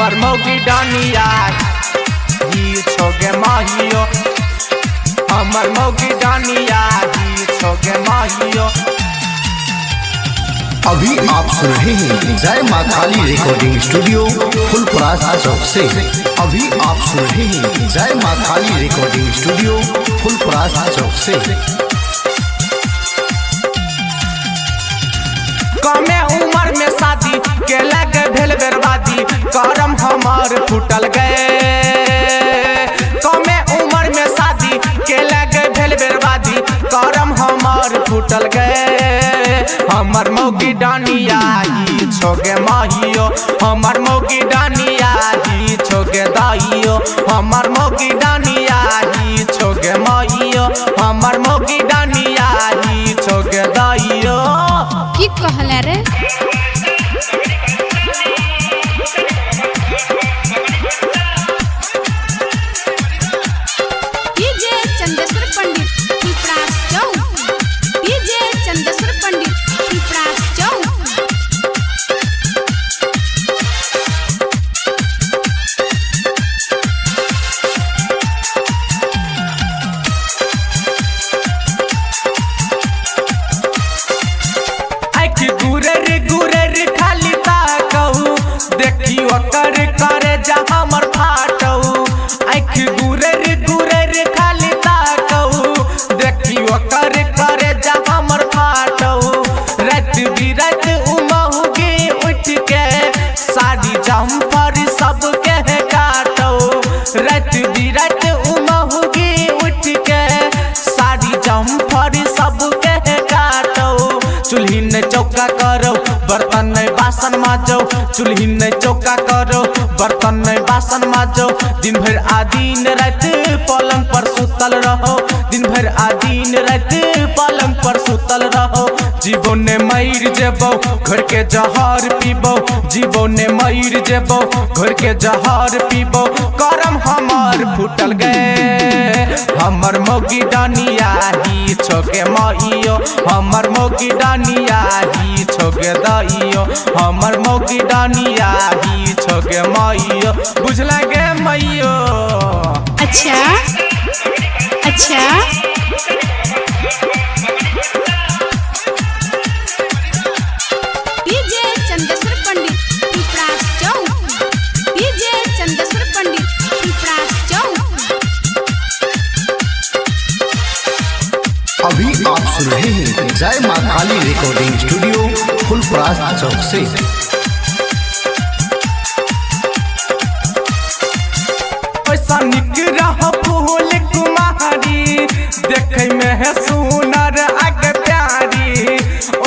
हमर मौगी डानिया ही छोगे माहियो, हमर मौगी डानिया ही छोगे माहियो। अभी आप सुन रहे हैं जय माँ काली रिकॉर्डिंग स्टूडियो फुलपरास चौक से। अभी आप सुन रहे हैं जय माँ काली रिकॉर्डिंग स्टूडियो फुलपरास चौक से। कमे उम्र में शादी के लगे भेल बर्बादी, करम हमार फूटल गए। कमे उम्र में शादी के लगे भेल बर्बादी, करम हमार फूटल गए। हमर मौगी डानिया ही छोगे माहियो, हमर मौगी डानिया ही छोगे दाइयो, हमर मौगी डानिया ही छोगे माहियो, हमर मौगी डानिया ही छोगे दाइयो। की कहला रे? डीजे चंदेश्वर पंडित पिपरास चौक, डीजे चंदेश्वर पंडित पिपरास चौक। गुरेर खाली ताकऊ, देखियो कर करे जा हमर फाटऊ। आँख गुरेर खाली ताकऊ, देखियो कर करे जा हमर फाटऊ। रात बिरात उमहुगे उठ के साड़ी जम्पर सबके काटऊ। रात बिरात उमहुगे उठ के साड़ी जम्पर सबके काटऊ। चूल्ही ने चौका करो बर्तन नहीं बासन माजो, चूल्ही ने चौका करो बर्तन नहीं बासन माजो। दिन भर आदीन रात पलंग पर सुतल रहो, दिन भर आदीन रात पलंग पर सुतल रहो। जीवो ने मर जेबो घर के जहर पीबो, जीवो ने मर जेबो घर के जहर पीबो। करम हमार फूटल गए, हमर मौगी डानिया ही छोगे माहियो, हमर मौगी डानिया ही छोगे दाइयो, हमर मौगी डानिया ही छोगे माहियो। बुझला गे मैयो? अच्छा अच्छा। डीजे चंदेश्वर पंडित पिपरास चौक, डीजे चंदेश्वर पंडित पिपरास चौक। अभी आप सुन रहे हैं जय माँ काली रिकॉर्डिंग स्टूडियो फुलपरास चौक से। ऐसा निक रह फूल कुमारी, देखे में है सुनर आगे प्यारी।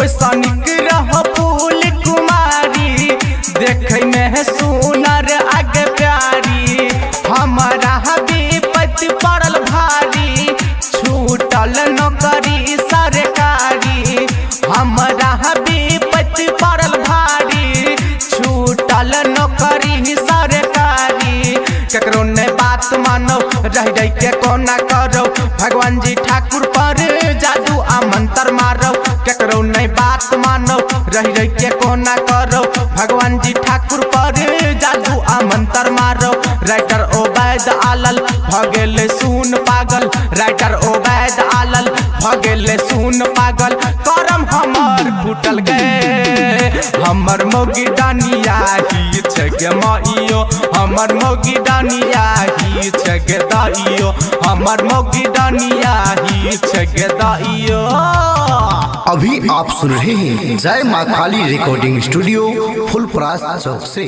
ऐसा निक रह फूल कुमारी, देखे में है सुनर आगे प्यारी। हमारा विपत पड़ल भारी, छूटल नौकरी सरकारी। हमारा विपत पड़ल भारी, छूटल नौकरी सरकारी। केकरो ने बात मानो रह रह के कोना करो, भगवान जी ठाकुर पर जादू आ मंत्र मारो। केकरो ने बात मानो रह रह के कोना करो, भगवान जी ठाकुर पर जादू आ मंत्र मारो। राइटर ओबैद आलल भगेले सुन पागल, राइटर ओबैद आलल भगेले सुन पागल। करम हमर फूटल गए, हमर मौगी डानिया ही छगे माहियो, हमर मौगी डानिया ही छगे दाइयो, हमर मौगी डानिया ही छगे दाइयो। अभी आप सुन रहे हैं जय माँ काली रिकॉर्डिंग स्टूडियो फुलपरास चौक से।